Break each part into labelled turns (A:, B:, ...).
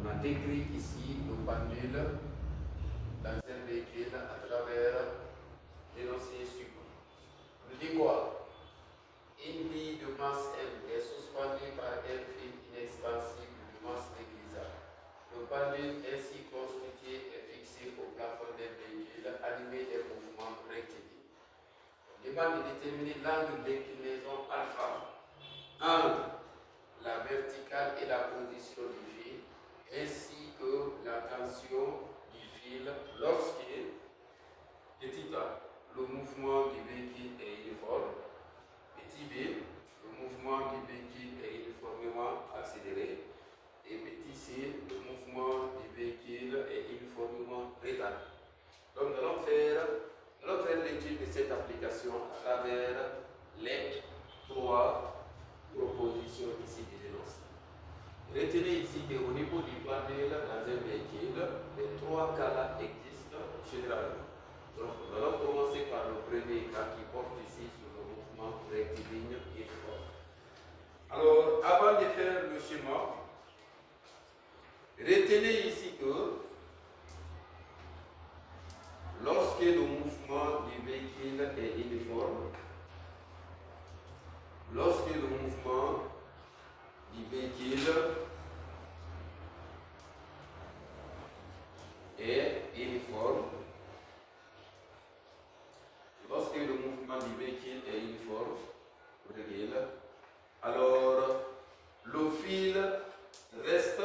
A: On a décrit ici le pendule dans un véhicule à travers l'énoncé suivant. On dit quoi? Une bille de masse M est suspendue par un fil inextensible de masse négligeable. Le pendule ainsi constitué est fixé au plafond d'un véhicule animé d'un mouvement rectiligne. On demande de déterminer l'angle d'inclinaison alpha entre la verticale et la position du fil, ainsi que la tension du fil lorsque, petit a, le mouvement du véhicule est uniforme, petit b, le mouvement du véhicule est uniformément accéléré, et petit c, le mouvement du véhicule est uniformément retardé. Donc nous allons faire l'étude de cette application à travers les trois propositions ici de l'énoncé. Retenez ici qu'au niveau du pendule dans un véhicule, les trois cas-là existent généralement. Donc nous allons commencer par le premier cas qui porte ici sur le mouvement rectiligne uniforme. Alors, avant de faire le schéma, retenez ici que lorsque le mouvement du véhicule est uniforme, lorsque le mouvement du véhicule est uniforme, lorsque le mouvement du véhicule est uniforme, alors le fil reste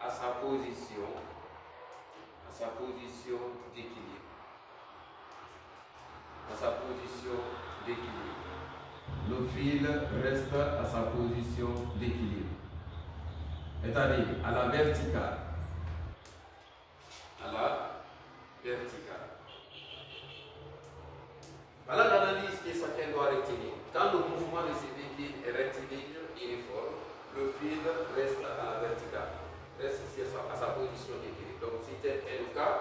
A: à sa position d'équilibre. À sa position d'équilibre. Le fil reste à sa position d'équilibre. C'est-à-dire à la verticale. À la verticale. Voilà l'analyse que chacun doit retenir. Quand le mouvement de ce véhicule est rectiligne, uniforme, le fil reste à la verticale. Reste ici à sa position d'équilibre. Donc si tel est le cas,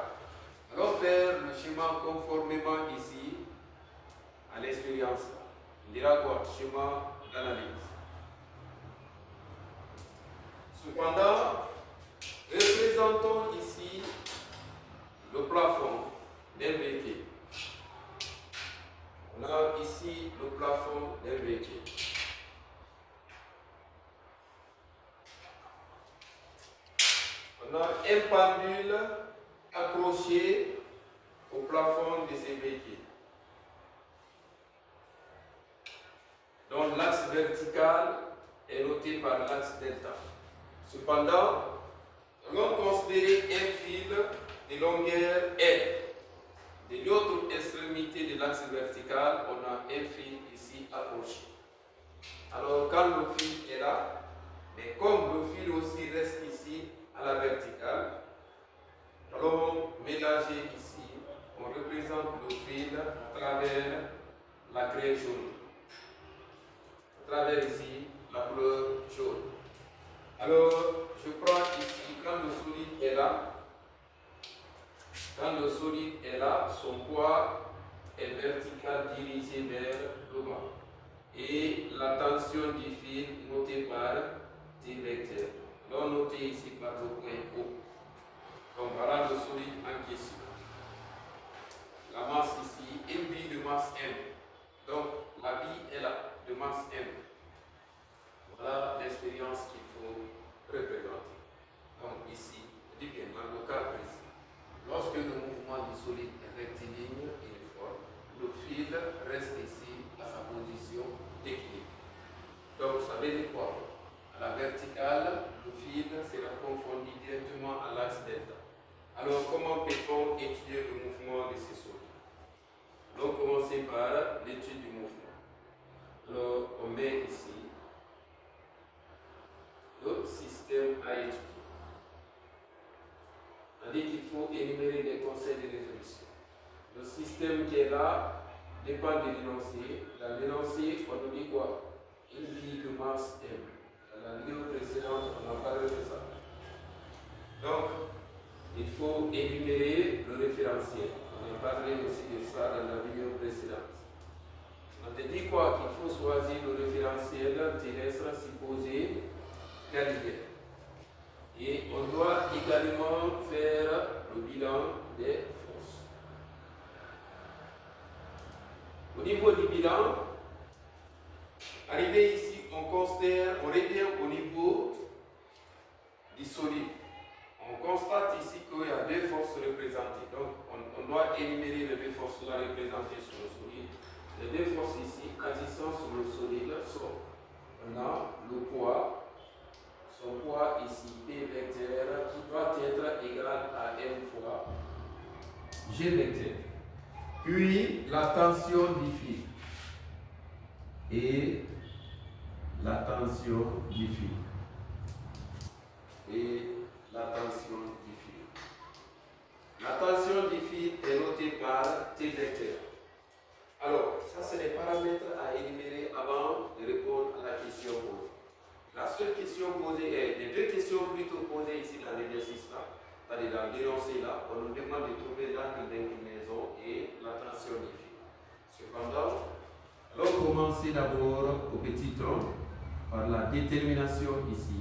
A: allons faire le schéma conformément ici à l'expérience. On dira quoi? Schéma d'analyse. Cependant, représentons ici le plafond d'un véhicule. On a ici le plafond d'un véhicule. On a un pendule accroché au plafond de ces véhicules. Donc l'axe vertical est noté par l'axe delta. Cependant, nous allons considérer un fil de longueur L. De l'autre extrémité de l'axe vertical, on a un fil ici accroché. Alors quand le fil est là, mais comme le fil aussi reste ici à la verticale, allons mélanger ici, on représente le fil à travers la craie jaune. À travers ici la couleur jaune. Alors, je prends ici, quand le solide est là, son poids est vertical dirigé vers le bas. Et la tension du fil notée par T vecteur. Donc, notée ici par le point O. Donc, voilà le solide en question. La masse ici, une bille de masse M. Donc, la bille est là, de masse M. Voilà l'expérience qu'il faut représenter. Donc ici, je dis bien, dans le cas précis, lorsque le mouvement du solide est rectiligne et uniforme, le fil reste ici à sa position d'équilibre. Donc ça veut dire quoi? À la verticale, le fil sera confondu directement à l'axe delta. Alors comment peut-on étudier le mouvement de ces solides? Donc commencer par l'étude du mouvement. Alors on met ici le système à étudier. On dit qu'il faut énumérer les conseils de résolution. Le système qui est là dépend de l'énoncé. Dans l'énoncé, on nous dit quoi? Une bille de masse M. Dans la vidéo précédente, on a parlé de ça. Donc, il faut énumérer le référentiel. On a parlé aussi de ça dans la vidéo précédente. On te dit quoi? Qu'il faut choisir le référentiel galiléenne. Et on doit également faire le bilan des forces. Au niveau du bilan, arrivé ici, on revient au niveau du solide. On constate ici qu'il y a deux forces représentées. Donc, on doit énumérer les deux forces représentées sur le solide. Les deux forces ici, agissant sur le solide, sont, on a le poids, son poids ici, P vecteur, qui doit être égal à M fois G vecteur. Puis, la tension du fil. Et la tension du fil. Et la tension du fil. La tension du fil est notée par T vecteur. Alors, ça c'est les paramètres à énumérer avant de répondre à la question posée. La seule question posée est, les deux questions plutôt posées ici dans l'exercice là, c'est-à-dire dans l'énoncé là, on nous demande de trouver l'angle d'inclinaison et la tension du fil. Cependant, allons commencer d'abord au petit tronc par la détermination ici.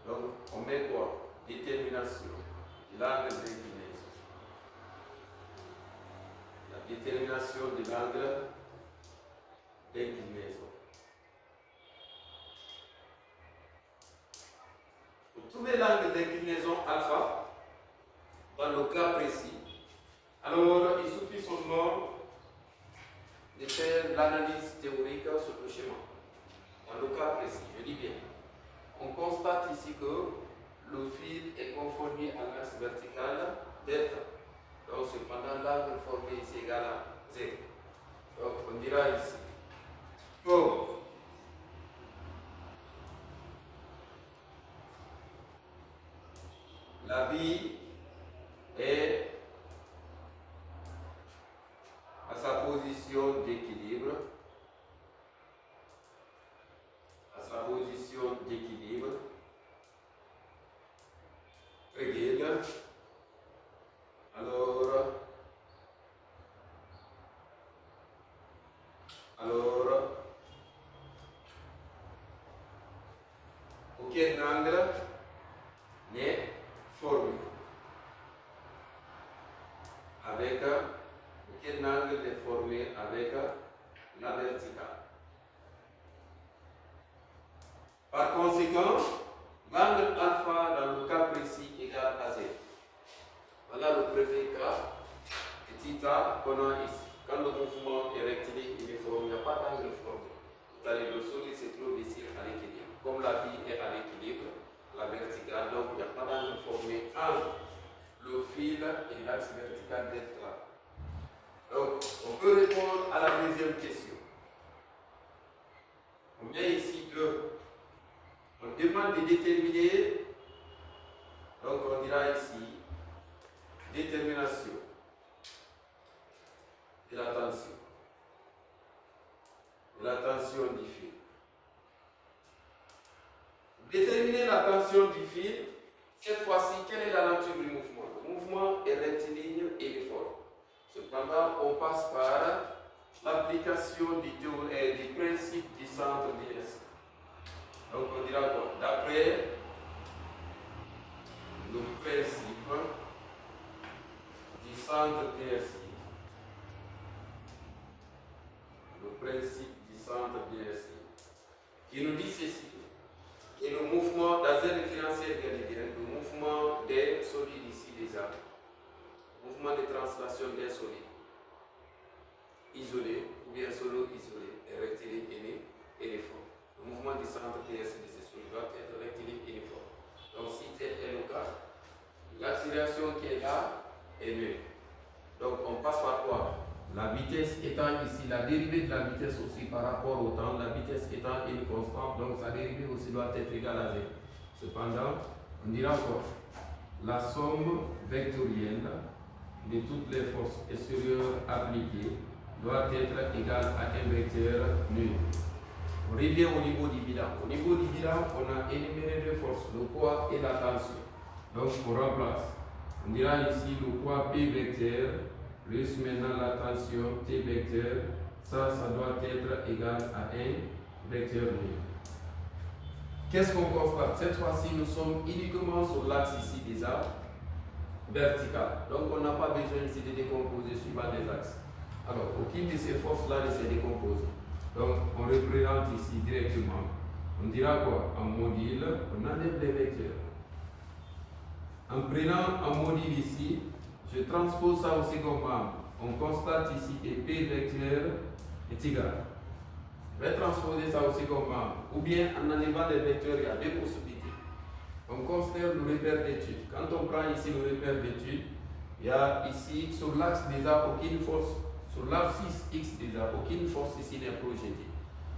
A: Donc, on met quoi? Détermination de l'angle d'inclinaison. La détermination de l'angle d'inclinaison. Pour trouver l'angle d'inclinaison alpha, dans le cas précis, alors il suffit seulement de faire l'analyse théorique sur le schéma. Dans le cas précis, je dis bien, on constate ici que le fil est conformé à l'axe vertical delta. Donc cependant l'angle formé ici est égal à 0. Donc on dira ici que la bille est à sa position d'équilibre. À sa position d'équilibre. Régule. Alors, aucun angle n'est formé. Avec aucun angle n'est formé avec la verticale. Par conséquent, l'angle alpha dans le cas précis égale à 0. Voilà le premier cas, petit a qu'on a ici. Quand le mouvement est rectiligne uniforme, il n'y a pas d'angle formé. C'est-à-dire le solide se trouve ici à l'équilibre. Comme la bille est à l'équilibre, la verticale, donc il n'y a pas d'angle formé entre le fil et l'axe vertical d'être là. Donc, on peut répondre à la deuxième question. On vient ici que on demande de déterminer, donc on dira ici détermination de la tension. De la tension du fil. Déterminer la tension du fil, cette fois-ci, quelle est la nature du mouvement? Le mouvement est rectiligne et uniforme. Cependant, on passe par l'application du principe du centre d'inertie. Donc on dira quoi? D'après le principe du centre d'inertie. Le principe du centre d'inertie. Qui nous dit ceci. Et le mouvement dans un référentiel galiléen, le mouvement des solides ici déjà, le mouvement de translation des solides isolés ou bien solo isolés, est rectiligne et uniforme. Le mouvement du centre d'inertie de ces solides doit être rectiligne et uniforme. Donc si tel est le cas, l'accélération qui est là est nulle. Donc on passe par quoi? La vitesse étant ici, la dérivée de la vitesse aussi par rapport au temps, la vitesse étant une constante, donc sa dérivée aussi doit être égale à 0. Cependant, on dira quoi? La somme vectorielle de toutes les forces extérieures appliquées doit être égale à un vecteur nul. On revient au niveau du bilan. Au niveau du bilan, on a énuméré deux forces, le poids et la tension. Donc on remplace. On dira ici le poids P vecteur plus maintenant la tension T vecteur, ça doit être égal à 1 vecteur nul. Qu'est-ce qu'on constate? Cette fois-ci, nous sommes uniquement sur l'axe ici déjà vertical. Donc, on n'a pas besoin ici de décomposer suivant les axes. Alors, aucune de ces forces-là ne s'est décomposée. Donc, on représente ici directement. On dira quoi? En module, on enlève les vecteurs. En prenant un module ici, je transpose ça au second membre. On constate ici que P vecteur est égal. Je vais transposer ça au second membre. Ou bien en enlevant les vecteurs, il y a deux possibilités. On considère le repère d'étude. Quand on prend ici le repère d'étude, il y a ici sur l'axe déjà aucune force, sur l'axe 6x déjà aucune force ici n'est projetée.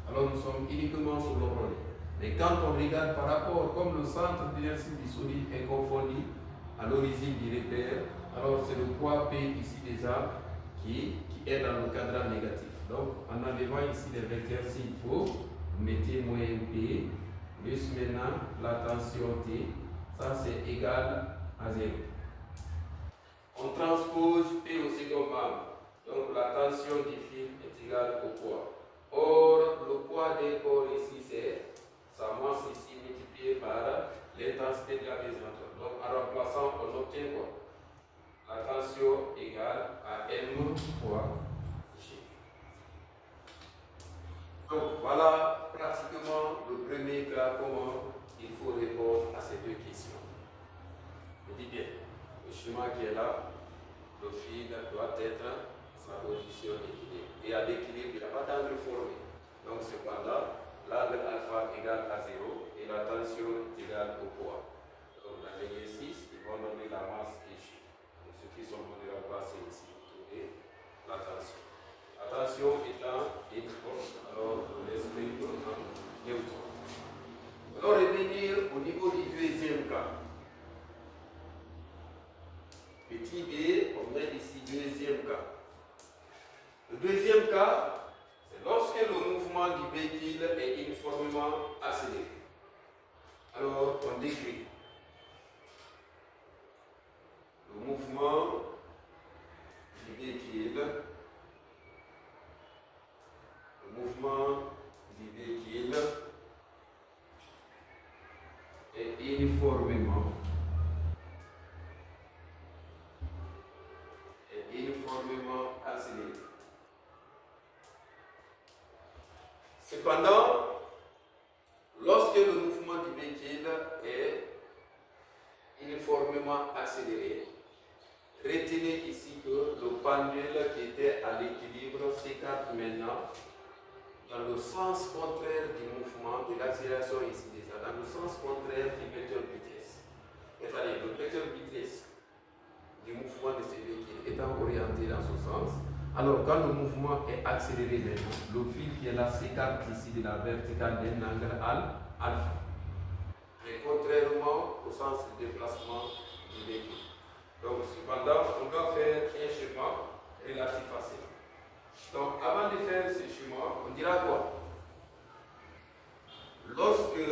A: Alors nous sommes uniquement sur l'ordonnée. Mais quand on regarde par rapport, comme le centre d'inertie du solide est confondu à l'origine du repère, alors c'est le poids P ici déjà qui est dans le cadran négatif. Donc en enlevant ici les vecteurs s'il faut, vous mettez moins P, plus maintenant la tension T, ça c'est égal à 0. On transpose P au second membre, donc la tension du fil est égale au poids. Or, le poids des corps ici c'est sa masse ici multipliée par l'intensité de la mésanteur. Donc en remplaçant, on obtient quoi? La tension égale à M fois G. Donc voilà pratiquement le premier cas comment il faut répondre à ces deux questions. Je dis bien, le schéma qui est là, le fil doit être à sa position d'équilibre. Et à l'équilibre, il n'y a pas d'angle formé. Donc cependant, l'angle alpha égale à 0 et la tension est égale au poids. Donc dans l'exercice, ils vont donner la masse et G. Et ceux qui sont venus remplacer ici, vous trouvez la tension. La tension étant une force, alors on l'esprit en Newton. Alors revenir au niveau du deuxième cas. Petit b, on met ici deuxième cas. Le deuxième cas, c'est lorsque le mouvement du véhicule est uniformément accéléré. Alors, on décrit le mouvement du véhicule, est uniformément accéléré. Cependant, lorsque le mouvement du véhicule est uniformément accéléré, retenez ici que le pendule qui était à l'équilibre s'écarte maintenant dans le sens contraire du mouvement, de l'accélération ici déjà, dans le sens contraire du vecteur vitesse. C'est-à-dire le vecteur vitesse du mouvement de ce véhicule étant orienté dans ce sens, alors quand le mouvement est accéléré maintenant, le fil qui est là s'écarte ici de la verticale d'un angle alpha. Mais contrairement au sens de déplacement du véhicule. Donc cependant, on doit faire un schéma relatif à cela. Donc avant de faire ce schéma, on dira quoi? Lorsque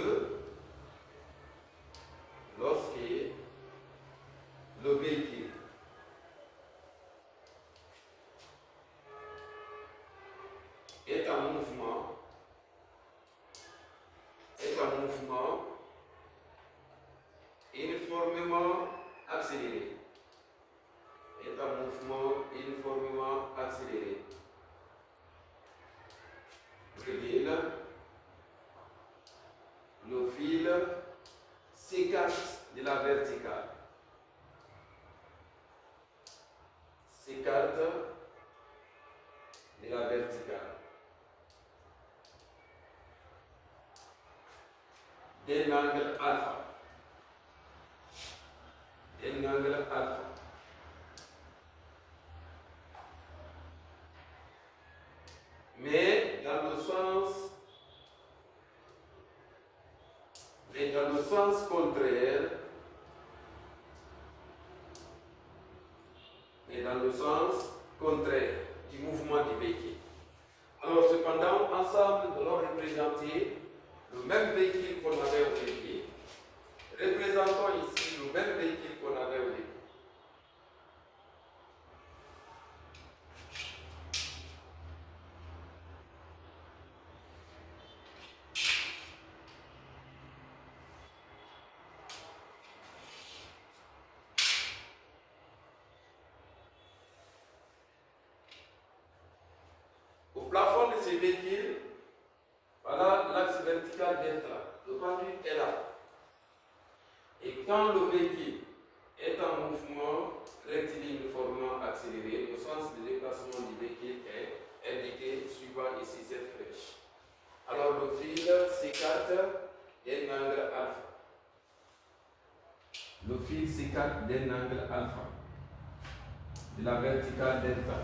A: le véhicule est en mouvement uniformément accéléré. Le fil s'écarte de la verticale. D'un angle alpha. Mais dans le sens contraire, du mouvement du véhicule. Alors cependant, ensemble, nous allons représenter le même véhicule qu'on avait au début. Représentons ici le même véhicule qu'on avait au début. Au plafond de ces véhicules, voilà l'axe vertical delta. Le pendule est là. Et quand le véhicule est en mouvement rectilinéairement accéléré, le sens de déplacement du véhicule est indiqué suivant ici cette flèche. Alors le fil s'écarte d'un angle alpha. Le fil s'écarte d'un angle alpha de la verticale delta.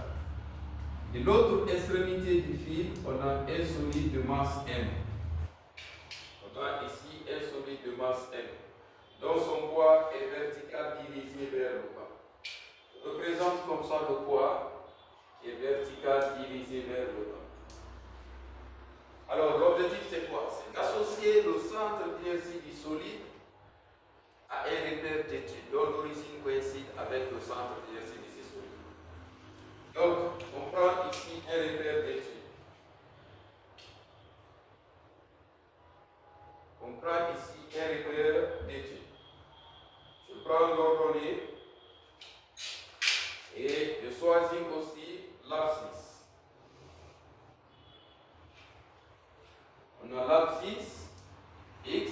A: De l'autre extrémité du fil, on a un solide de masse M. On a ici un solide de masse M, dont son poids est vertical dirigé vers le bas. On représente comme ça le poids qui est vertical dirigé vers le bas. Alors l'objectif c'est quoi? C'est d'associer le centre d'inertie du solide à un repère d'étude dont l'origine coïncide avec le centre d'inertie de ces solides. Donc on prend ici un repère d'étude. On prend ici un repère d'étude. Je prends l'ordonnée et je choisis aussi l'abscisse. On a l'abscisse X,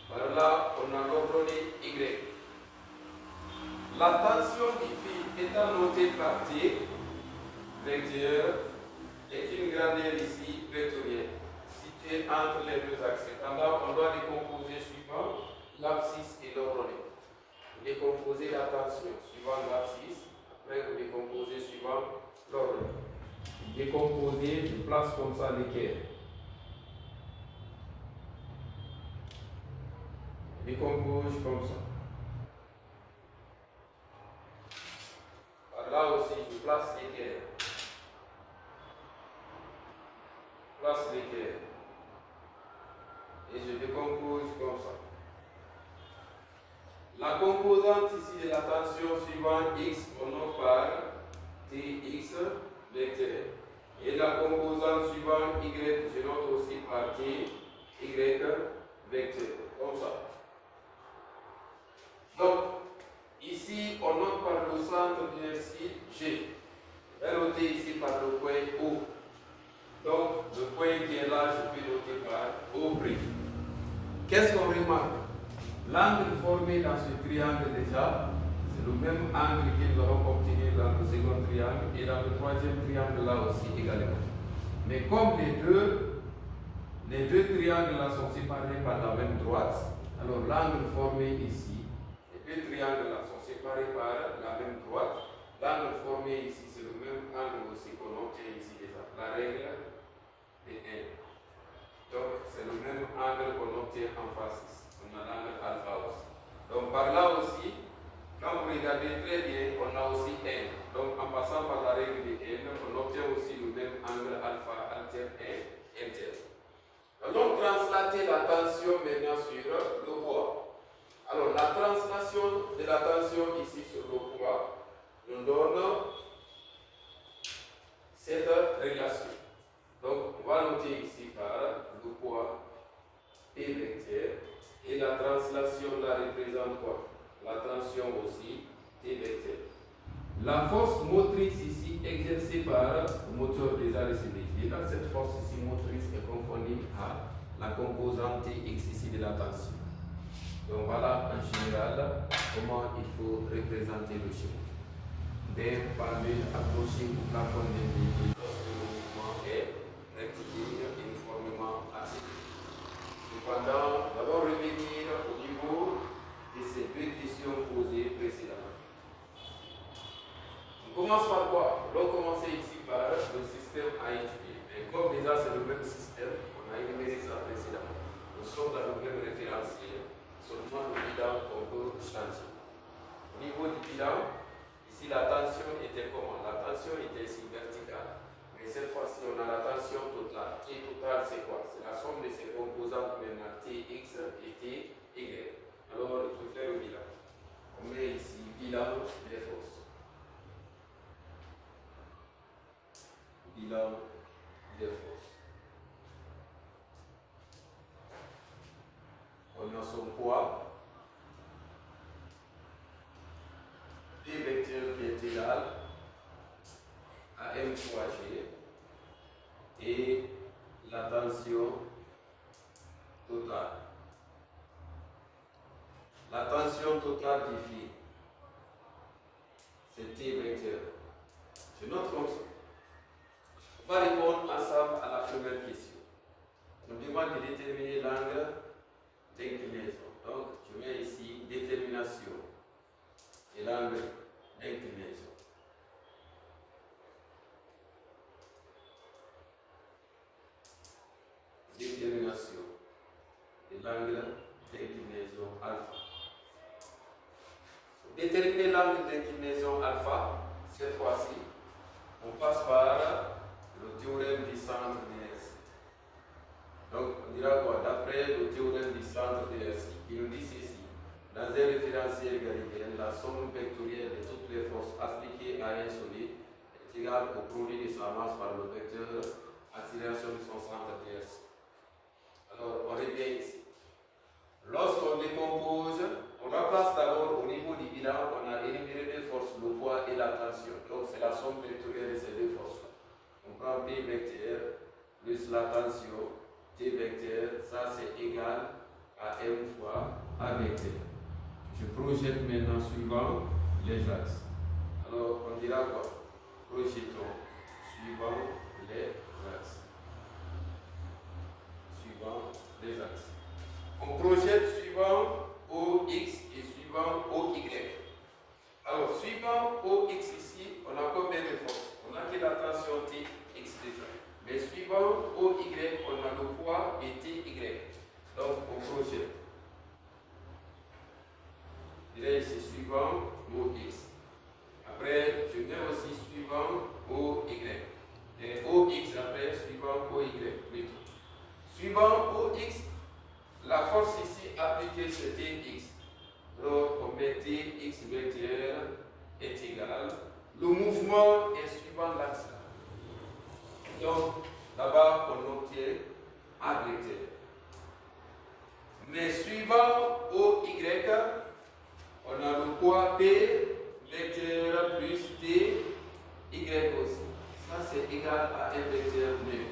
A: par là on a l'ordonnée Y. La tension du fil étant notée par T, vecteur, est une grandeur ici vectorielle, située entre les deux axes. Cependant, on doit décomposer suivant l'abscisse et l'ordonnée. Vous décomposez la tension suivant l'abscisse, après vous décomposez suivant l'ordonnée. Vous décomposez, je place comme ça l'équerre. Décompose comme ça. Par là aussi, je place l'équerre. Place l'équerre. Et je décompose comme ça. La composante ici de la tension suivant X, on note par Tx vecteur. Et la composante suivant Y, je note aussi par Ty vecteur. Comme ça. Donc, ici, on note par le centre d'inertie G. Je vais noter ici par le point O. Donc, le point qui est là, je peux noter par O'. Qu'est-ce qu'on remarque? L'angle formé dans ce triangle déjà, c'est le même angle que nous avons obtenu dans le second triangle et dans le troisième triangle là aussi également. Mais comme les deux triangles là sont séparés par la même droite, alors l'angle formé ici, les deux triangles là sont séparés par la même droite, l'angle formé ici c'est le même angle aussi qu'on obtient ici déjà, la règle de 1. Donc c'est le même angle qu'on obtient en face ici. On a l'angle alpha aussi. Donc par là aussi, quand vous regardez très bien, on a aussi n. Donc en passant par la règle de n, on obtient aussi le même angle alpha interne et interne. Donc translater la tension maintenant sur le poids. Alors la translation de la tension ici sur le poids nous donne cette relation. Donc on va noter ici par le poids P vecteur. Et la translation là représente quoi? La tension aussi, T vecteur. La force motrice ici exercée par le moteur déjà reçu. Et dans cette force ici motrice est confondue à la composante Tx ici de la tension. Donc voilà en général comment il faut représenter le schéma. D'un pendule accroché au plafond d'un véhicule lorsque le mouvement est rectiligne uniformément accéléré. Cependant, nous allons revenir au niveau de ces deux questions posées précédemment. On commence par quoi? On va commencer ici par le système AITB. Et comme déjà c'est le même système, on a énuméré ça précédemment. Nous sommes dans le même référentiel, seulement le bilan qu'on peut changer. Au niveau du bilan, ici la tension était comment? La tension était ici verticale. Mais cette fois-ci, on a la tension totale. T totale, c'est quoi? C'est la somme de ces composantes maintenant, Tx et Ty. Alors, il faut faire le bilan. On met ici bilan des forces. Bilan des forces. On a son poids. P vecteur qui est égal à M fois G. et la tension totale. La tension totale du fil, c'est T vecteur. Je note comme ça. On va répondre ensemble à la première question. On demande de déterminer l'angle d'inclinaison. Donc, je mets ici détermination et l'angle d'inclinaison. Détermination et l'angle d'inclinaison alpha. Pour déterminer l'angle d'inclinaison alpha, cette fois-ci, on passe par le théorème du centre d'inertie. Donc, on dira quoi? D'après le théorème du centre d'inertie, qui nous dit ceci: dans un référentiel galiléen, la somme vectorielle de toutes les forces appliquées à un solide est égale au produit de sa masse par le vecteur accélération de son centre d'inertie. Alors, on revient ici. Lorsqu'on décompose, on remplace d'abord au niveau du bilan, on a énuméré deux forces, le poids et la tension. Donc, c'est la somme vectorielle de ces deux forces-là. On prend P vecteur plus la tension, T vecteur, ça c'est égal à M fois A vecteur. Je projette maintenant suivant les axes. Alors, on dira quoi? Projetons suivant les axes. Suivant les axes. On projette suivant OX et suivant OY. Alors, suivant OX ici, on a combien de forces? On a que la tension TX déjà. Mais suivant OY, on a le poids et TY. Donc, on projette. Je dirais ici suivant OX. Après, je mets aussi suivant OY. Et OX après, suivant OY plutôt. Suivant OX, la force ici appliquée c'est TX. Donc, on met TX vecteur est égal. Le mouvement est suivant l'axe. Donc, là-bas, on obtient A vecteur. Mais suivant OY, on a le poids P vecteur plus T Y aussi. Ça, c'est égal à un vecteur nul.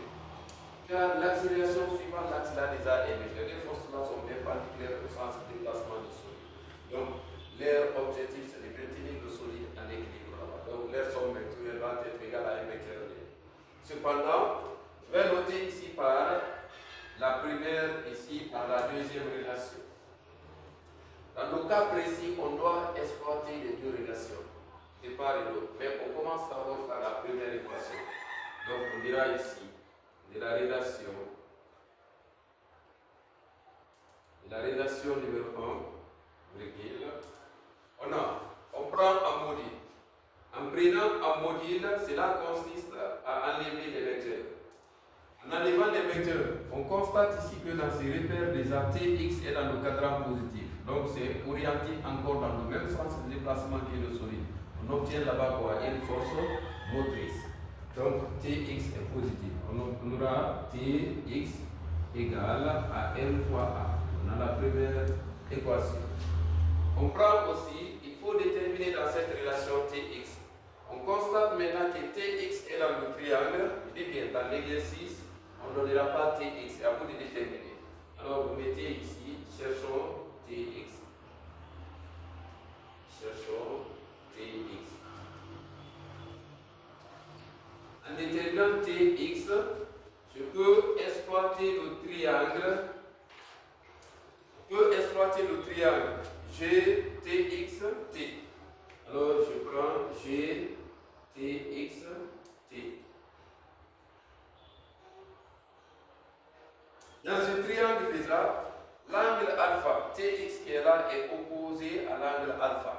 A: Car l'accélération suivant l'axe là déjà est nul. Les forces là sont perpendiculaires au sens de déplacement du solide. Donc, leur objectif, c'est de maintenir le solide en équilibre là-bas. Donc, leur somme vectorielle va être égale à un vecteur nul. Cependant, je vais noter ici par la première, ici par la deuxième relation. Dans le cas précis, on doit exploiter les deux relations, de part et d'autre. Mais on commence d'abord par la première équation. Donc, on dira ici de la relation numéro 1, virgule. On prend un module. En prenant un module, cela consiste à enlever les vecteurs. En enlevant les vecteurs, on constate ici que dans ces repères, déjà Tx est dans le cadran positif. Donc c'est orienté encore dans le même sens de déplacement que le solide. On obtient là-bas quoi? Une force motrice. Donc Tx est positif. On aura Tx égale à M fois A. On a la première équation. On prend aussi, il faut déterminer dans cette relation Tx. On constate maintenant que Tx est dans le triangle. Je dis bien, dans l'exercice, on ne donnera pas Tx, c'est à vous de déterminer. Alors vous mettez ici, cherchons Tx. Cherchons Tx. En déterminant Tx, je peux exploiter le triangle. GTX T. Alors je prends GTX T. Dans ce triangle déjà, l'angle alpha, Tx qui est là, est opposé à l'angle alpha.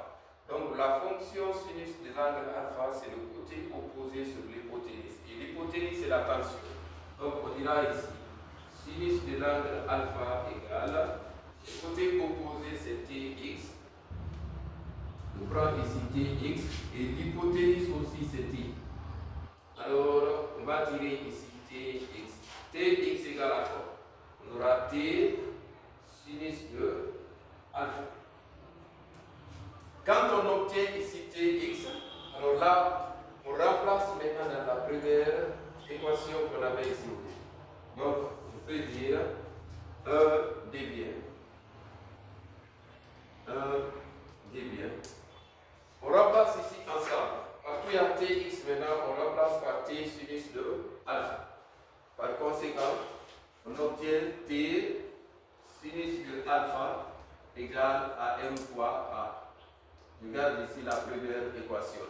A: Donc la fonction sinus de l'angle alpha, c'est le côté opposé sur l'hypoténuse. Et l'hypoténuse, c'est la tension. Donc on dira ici, sinus de l'angle alpha égale, le côté opposé c'est Tx. On prend ici Tx et l'hypoténuse aussi c'est T. Alors on va tirer ici Tx. Tx égale à quoi? On aura T sinus de alpha. Quand on obtient ici Tx, alors là, on remplace maintenant dans la première équation. équation qu'on avait ici. Donc, je peux dire 1 d bien. 1 d bien. On remplace ici ensemble. Partout il y a tx maintenant, on remplace par t sinus de alpha. Par conséquent, on obtient t sinus de alpha égale à m fois a. Regarde ici la première équation.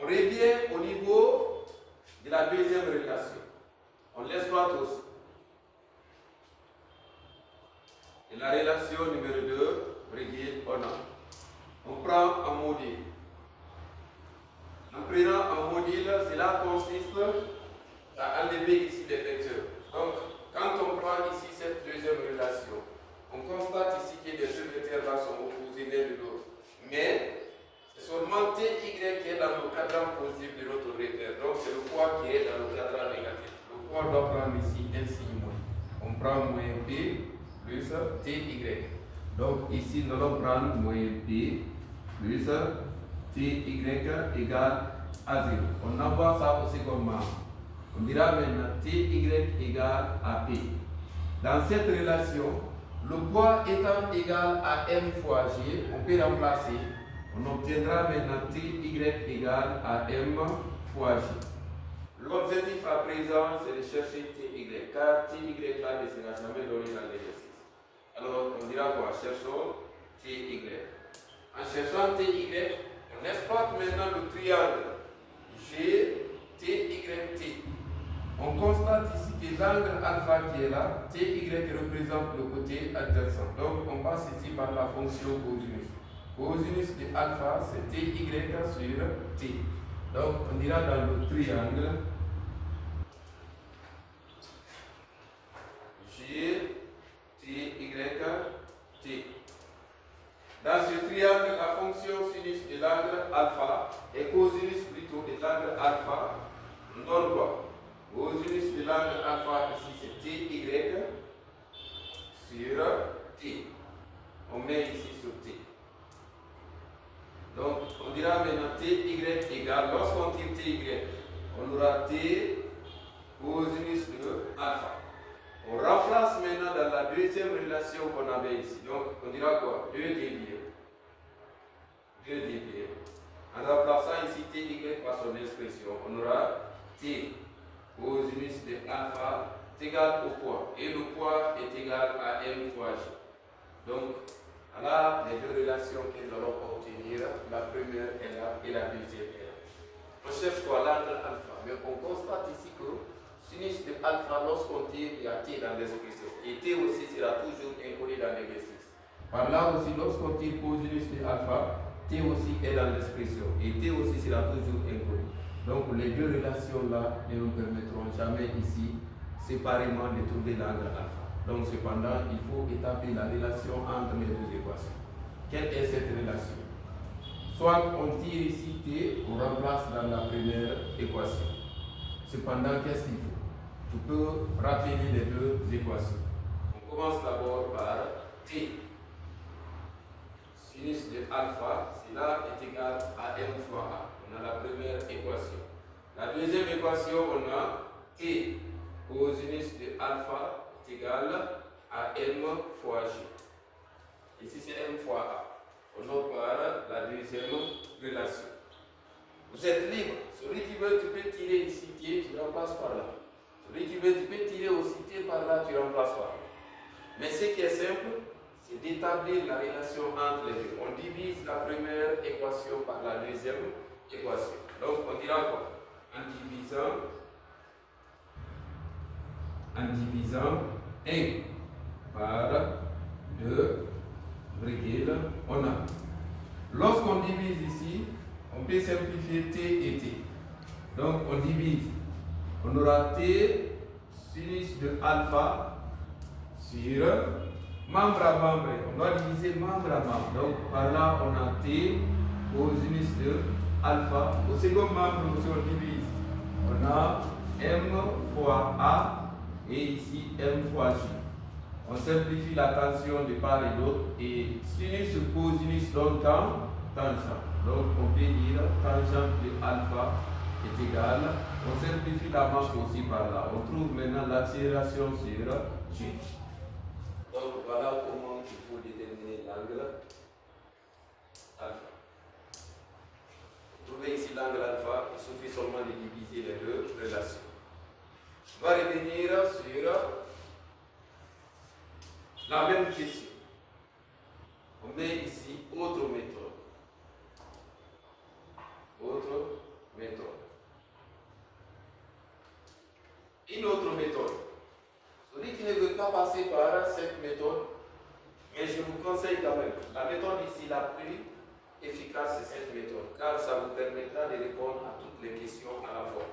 A: On revient au niveau de la deuxième relation. On l'exploite aussi. Et la relation numéro 2, regarde, on prend un module. En prenant un module, cela consiste à enlever ici les vecteurs. Donc, quand on prend ici cette deuxième relation, on constate ici que les deux vecteurs là sont opposés l'un de l'autre. Mais c'est seulement ty qui est dans le cadran positif de notre vecteur. Donc, c'est le poids qui est dans le cadran négatif. Le poids doit prendre ici un signe moins. On prend moins p plus ty. Donc, ici, nous allons prendre moins p plus ty égale à 0. On envoie ça au second membre. On dira maintenant ty égale à p. Dans cette relation, le poids étant égal à m fois g, on peut remplacer. On obtiendra maintenant ty égale à m fois g. L'objectif à présent, c'est de chercher ty, car ty là ne sera jamais donné dans l'exercice. Alors, on dira quoi? Cherchons ty. En cherchant ty, on exploite maintenant le triangle GTYT. On constate ici que l'angle alpha qui est là, TY représente le côté adjacent. Donc on passe ici par la fonction cosinus. Cosinus de alpha, c'est TY sur T. Donc on dira dans le triangle GTYT. Dans ce triangle, la fonction sinus de l'angle alpha et cosinus plutôt de l'angle alpha, on donne quoi? Cosinus de l'angle alpha ici c'est TY sur T. On met ici sur T. Donc on dira maintenant TY égale, lorsqu'on tire TY, on aura T cosinus de alpha. On remplace maintenant dans la deuxième relation qu'on avait ici. Donc on dira quoi? 2 dB. En remplaçant ici TY par son expression, on aura T cosinus de alpha égal au poids. Et le poids est égal à m fois g. Donc, voilà les deux relations que nous allons obtenir. La première est là et la deuxième est là. On cherche quoi? L'angle alpha. Mais on constate ici que sinus de alpha, lorsqu'on tire, il y a t dans l'expression. Et t aussi sera toujours inconnu dans l'exercice. Par là aussi, lorsqu'on tire cosinus de alpha, t aussi est dans l'expression. Et t aussi sera toujours inconnu. Donc les deux relations-là ne nous permettront jamais ici, séparément, de trouver l'angle alpha. Donc cependant, il faut établir la relation entre les deux équations. Quelle est cette relation? Soit on tire ici t, on remplace dans la première équation. Cependant, qu'est-ce qu'il faut? Tu peux rappeler les deux équations. On commence d'abord par t. Sinus de alpha, cela est égal à m fois a. On a la première équation. La deuxième équation, on a t cosinus de alpha est égal à m fois g. Ici, c'est m fois a. On opère la deuxième relation. Vous êtes libre. Celui qui veut, tu peux tirer ici t, tu remplaces par là. Celui qui veut, tu peux tirer aussi t par là, tu remplaces par là. Mais ce qui est simple, c'est d'établir la relation entre les deux. On divise la première équation par la deuxième équation. Donc on dira quoi? En divisant 1 par 2, on a. Lorsqu'on divise ici, on peut simplifier t et t. Donc on divise. On aura t sinus de alpha sur membre à membre. On doit diviser membre à membre. Donc par là, on a t cosinus de alpha. Au second membre aussi, on divise. On a m fois a et ici m fois j. On simplifie la tension de part et d'autre. Et sinus sur cosinus donne tangent. Donc on peut dire tangente de alpha est égal, on simplifie la marche aussi par là. On trouve maintenant l'accélération sur G. Donc voilà comment il faut déterminer l'angle alpha. Vous trouvez ici l'angle alpha, il suffit seulement de diviser les deux relations. On va revenir sur la même question. On met ici autre méthode. Autre méthode. Une autre méthode. Celui qui ne veut pas passer par cette méthode, mais je vous conseille quand même. La méthode ici la plus efficace, c'est cette méthode, car ça vous permettra de répondre à toutes les questions à la fois.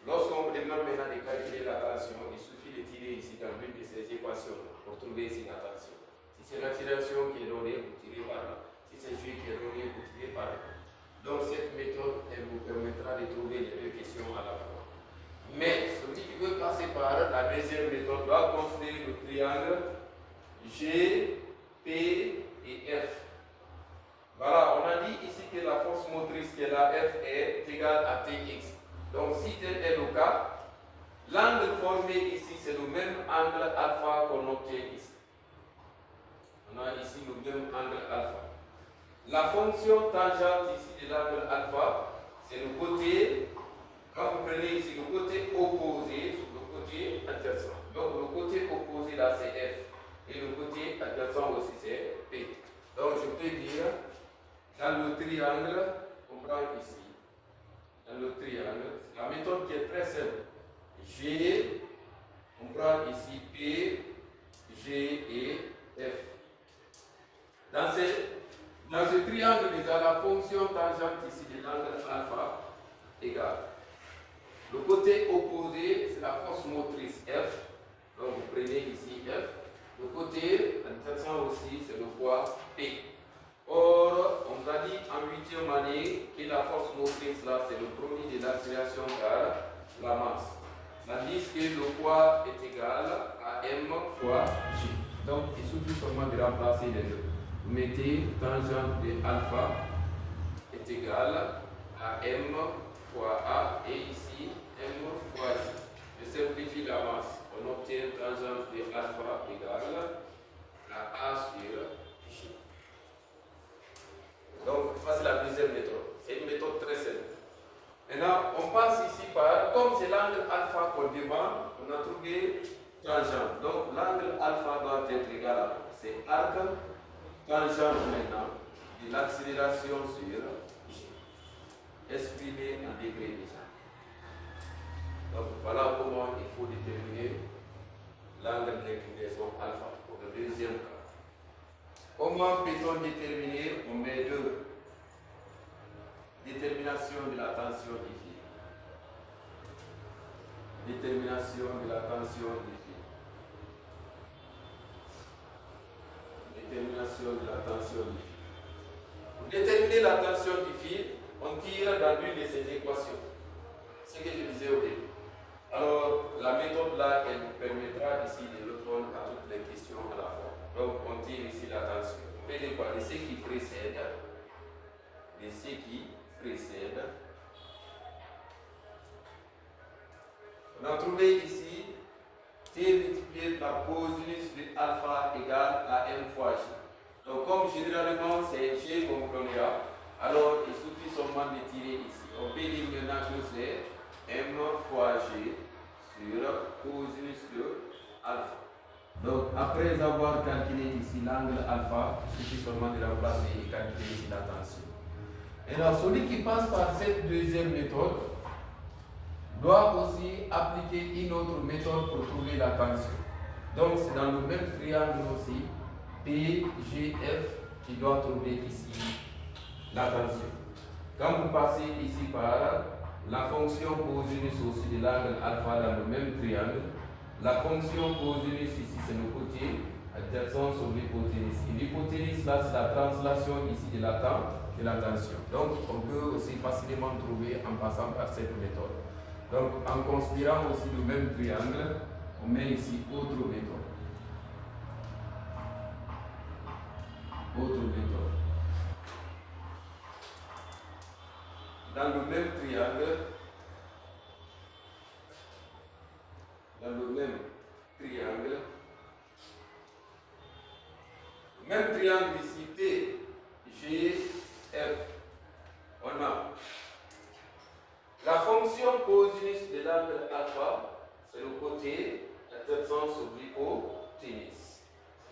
A: Lorsqu'on vous demande maintenant de calculer la tension, il suffit de tirer ici dans l'une de ces équations pour trouver ici la tension. Si c'est l'accélération qui est donnée, vous tirez par là. Si c'est G qui est donné, vous tirez par là. Donc cette méthode, elle vous permettra de trouver les deux questions à la fois. Mais celui qui veut passer par la deuxième méthode doit considérer le triangle G, P et F. Voilà, on a dit ici que la force motrice qui est la F est égale à Tx. Donc si tel est le cas, l'angle formé ici c'est le même angle alpha qu'on obtient ici. On a ici le même angle alpha. La fonction tangente ici de l'angle alpha, c'est le côté, quand vous prenez ici le côté opposé sur le côté adjacent. Donc le côté opposé là c'est F et le côté adjacent aussi c'est P. Donc je peux dire, dans le triangle, on prend ici, dans le triangle, la méthode qui est très simple. G, on prend ici P, G et F. Dans ce triangle, déjà, la fonction tangente ici de l'angle alpha égale. Le côté opposé, c'est la force motrice F. Donc vous prenez ici F. Le côté adjacent aussi, c'est le poids P. Or, on vous a dit en 8e année que la force motrice là, c'est le produit de l'accélération par la masse. Tandis que le poids est égal à M fois G. Donc, il suffit seulement de remplacer les deux. Vous mettez tangente de alpha est égal à M fois A et ici M fois G. Je simplifie la masse. On obtient tangente de alpha égale à A sur G. Donc, ça c'est la deuxième méthode. C'est une méthode très simple. Maintenant, on passe ici par, comme c'est l'angle alpha qu'on demande, on a trouvé tangente. Donc, l'angle alpha doit être égal à, c'est arc tangente maintenant de l'accélération sur G, exprimé en degrés déjà. Donc, voilà comment il faut déterminer l'angle d'inclinaison alpha pour le deuxième cas. Comment peut-on déterminer? On met deux. Détermination de la tension du fil. Détermination de la tension du fil. Détermination de la tension du fil. Pour déterminer la tension du fil, on tire dans l'une de ces équations. Ce que je disais au début. Alors, la méthode là, elle nous permettra ici de répondre à toutes les questions à la fois. Donc, on tire ici la tension. On fait quoi? De ce qui précède. De ce qui précède. On a trouvé ici T multiplié par cosinus de alpha égale à M fois G. Donc comme généralement c'est G qu'on prendra, alors il suffit seulement de tirer ici. On peut dire maintenant que c'est M fois G sur cosinus de alpha. Donc après avoir calculé ici l'angle alpha, il suffit seulement de remplacer et calculer ici la tension. Et alors, celui qui passe par cette deuxième méthode doit aussi appliquer une autre méthode pour trouver la tension. Donc, c'est dans le même triangle aussi, PGF, qui doit trouver ici la tension. Quand vous passez ici par la fonction cosinus aussi de l'angle alpha dans le même triangle, la fonction cosinus ici, c'est le côté adjacent sur l'hypoténuse. Et l'hypoténuse, là, c'est la translation ici de la tension. Donc, on peut aussi facilement trouver en passant par cette méthode. Donc, en considérant aussi le même triangle, on met ici autre méthode. Autre méthode. dans le même triangle, ici, T, G, F, on a la fonction cosinus de l'angle alpha, c'est le côté adjacent sur l'hypoténuse.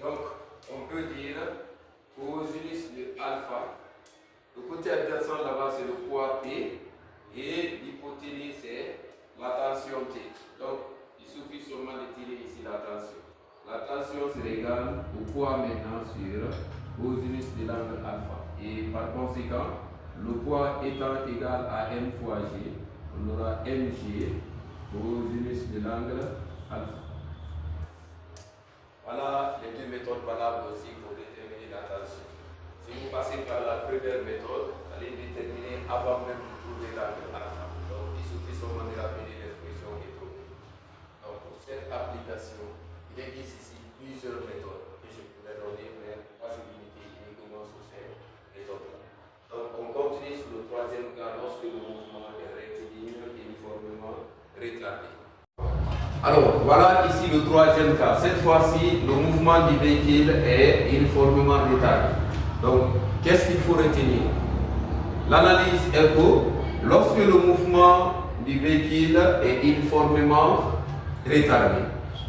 A: Donc, on peut dire cosinus de alpha. Le côté adjacent là-bas, c'est le poids P, et l'hypoténuse, c'est la tension T. Donc, il suffit seulement de tirer ici la tension. La tension sera égale au poids maintenant sur cosinus de l'angle alpha. Et par conséquent, le poids étant égal à m fois g, on aura mg cosinus de l'angle alpha. Voilà les deux méthodes valables aussi pour déterminer la tension. Si vous passez par la première méthode, vous allez déterminer avant même de trouver l'angle alpha. Donc il suffit seulement de rappeler l'expression et tout. Donc pour cette application, il existe ici plusieurs méthodes que je pourrais donner, mais pas se limiter uniquement sur ces méthodes-là. Donc on continue sur le troisième cas lorsque le mouvement est rectiligne uniformément retardé. Alors voilà ici le troisième cas. Cette fois-ci, le mouvement du véhicule est uniformément retardé. Donc qu'est-ce qu'il faut retenir? L'analyse est que lorsque le mouvement du véhicule est uniformément retardé,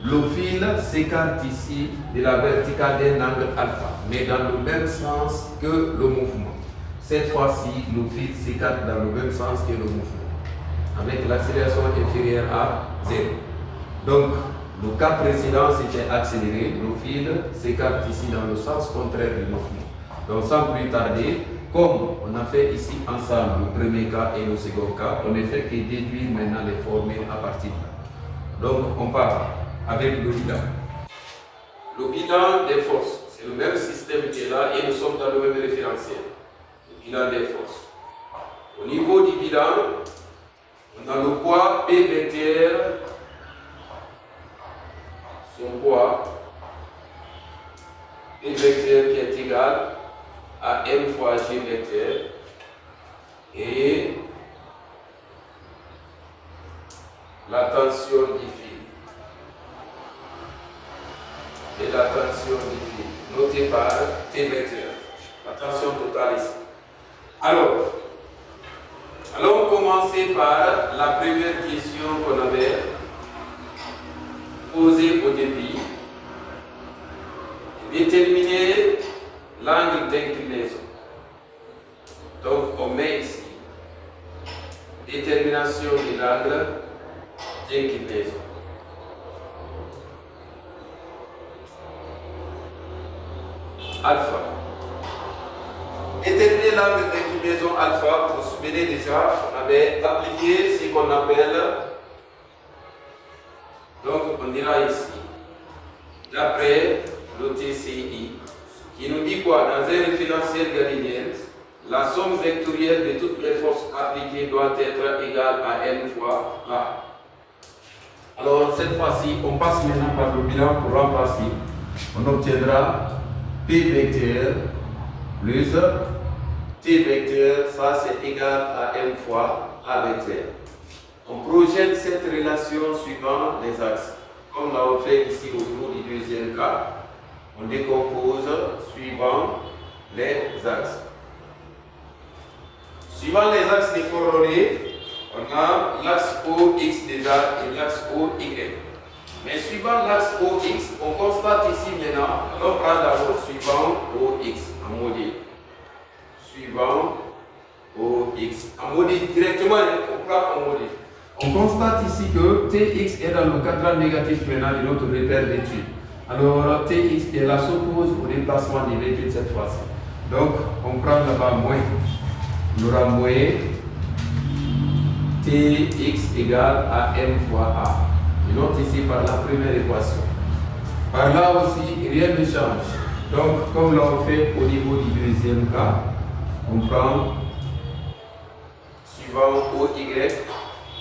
A: le fil s'écarte ici de la verticale d'un angle alpha, mais dans le même sens que le mouvement. Cette fois-ci, le fil s'écarte dans le même sens que le mouvement, avec l'accélération inférieure à 0. Donc, le cas précédent, c'était accéléré, le fil s'écarte ici dans le sens contraire du mouvement. Donc, sans plus tarder, comme on a fait ici ensemble le premier cas et le second cas, on ne fait que déduire maintenant les formules à partir de là. Donc, on part avec le bilan. Le bilan des forces, c'est le même système qui est là et nous sommes dans le même référentiel. Le bilan des forces. Au niveau du bilan, on a le poids P vecteur, son poids P vecteur qui est égal à M fois G vecteur et la tension du fil. Et la tension du fil, notée par T vecteur, la tension totale ici. Alors, allons commencer par la première question qu'on avait posée au début. Déterminer l'angle d'inclinaison. Donc, on met ici détermination de l'angle d'inclinaison. Alpha. Déterminer l'angle d'inclinaison alpha, pour se souvenir déjà, on avait appliqué ce qu'on appelle, donc on dira ici, d'après le TCI, qui nous dit quoi? Dans un référentiel galiléen, la somme vectorielle de toutes les forces appliquées doit être égale à n fois A. Alors cette fois-ci, on passe maintenant par le bilan pour remplacer. On obtiendra P vecteur plus T vecteur, ça c'est égal à m fois A vecteur. On projette cette relation suivant les axes. Comme on l'a fait ici au niveau du deuxième cas, on décompose suivant les axes. Suivant les axes des coordonnées, on a l'axe OX déjà et l'axe OY. Mais suivant l'axe OX, on constate ici maintenant, on prend d'abord suivant OX en module. Suivant OX. En module directement, on prend en module. On constate ici que Tx est dans le cadran négatif maintenant de notre repère d'étude. Alors Tx est là s'oppose au déplacement des véhicules cette fois-ci. Donc on prend là-bas moins. On aura moins Tx égale à m fois A. Je note ici par la première équation. Par là aussi, rien ne change. Donc comme l'on fait au niveau du deuxième cas, on prend suivant OY.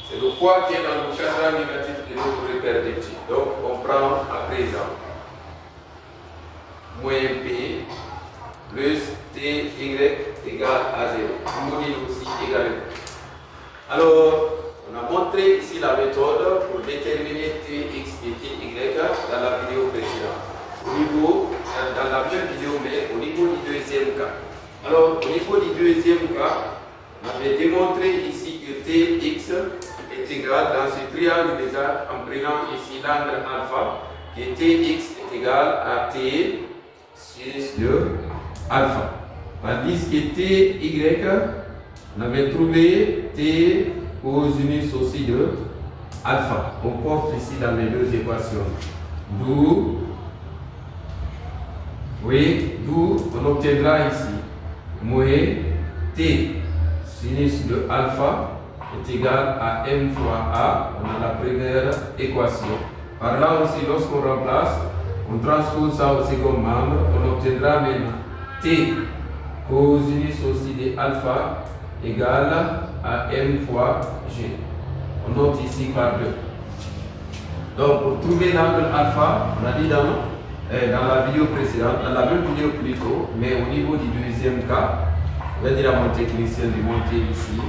A: C'est le poids qui est dans le cadran négatif de notre repère d'étude. Donc on prend à présent moins P plus Ty égale à 0. Module aussi égal. Alors, on a montré ici la méthode pour déterminer Tx et Ty dans la vidéo précédente. Dans la même vidéo, mais au niveau du deuxième cas. Alors, au niveau du deuxième cas, on avait démontré ici que Tx est égal dans ce triangle déjà en prenant ici l'angle alpha, que Tx est égal à T sinus de alpha. Tandis que Ty, on avait trouvé T cosinus aussi de alpha. On porte ici dans les deux équations. D'où on obtiendra ici moins T sinus de alpha est égal à m fois a. On a la première équation. Par là aussi, lorsqu'on remplace, on transpose ça au second membre, on obtiendra maintenant T cosinus aussi de alpha égale à m fois g. On note ici par 2. Donc, pour trouver l'angle alpha, on a dit dans la vidéo précédente, dans la même vidéo plutôt, mais au niveau du deuxième cas, on va dire à mon technicien de monter ici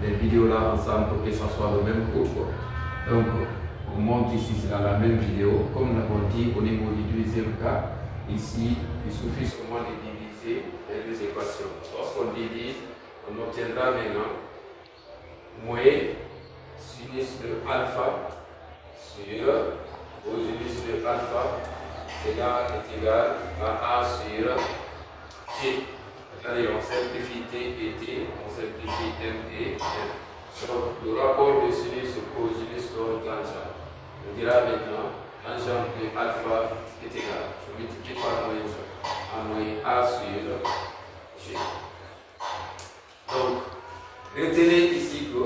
A: les vidéos là ensemble pour que ça soit le même cours. Donc, on monte ici, c'est dans la même vidéo. Comme on a dit au niveau du deuxième cas, ici, il suffit seulement de diviser les deux équations. Lorsqu'on divise, on obtiendra maintenant moins sinus de alpha sur cosinus de alpha est égal à A sur G. Allez, on simplifie T et T, on simplifie M et M. Donc, le rapport de sinus sur cosinus donne tangente. On dira maintenant tangente de alpha est égal. Je multiplie par moins A sur G. Donc, retenez ici que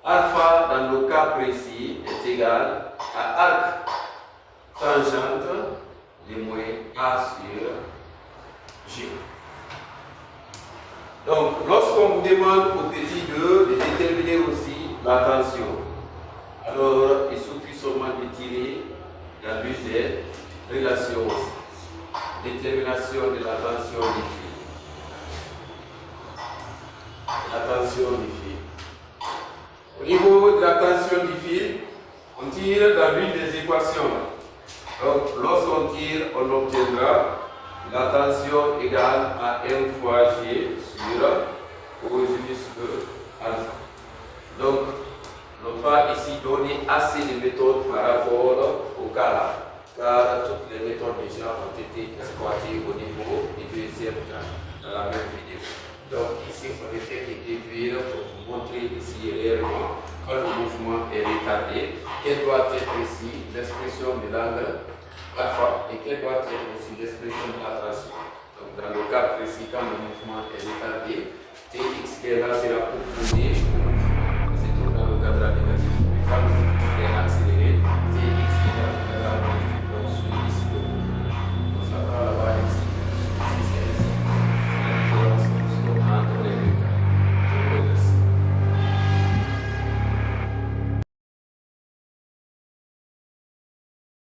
A: alpha dans le cas précis est égal à arc tangente de moins A sur G. Donc, lorsqu'on vous demande au petit 2 de déterminer aussi la tension, alors il suffit seulement de tirer la but des relations aussi. Détermination de la tension du fil. La tension du fil. Au niveau de la tension du fil, on tire la but des équations. Donc, lorsqu'on tire, on obtiendra la tension égale à m fois g sur cosinus de alpha. Donc, on n'a pas ici donné assez de méthodes par rapport au cas là, car toutes les méthodes déjà ont été exploitées au niveau du deuxième cas dans la même vidéo. Donc, ici, il faut faire des déduire pour vous montrer ici réellement quand le mouvement est retardé, quelle doit être ici l'expression de l'angle alpha et quelle doit être aussi l'expression de la traction. Donc, dans le cas précis, quand le mouvement est retardé, Tx qui est là sera opposé au mouvement. C'est tout dans le cadre négatif.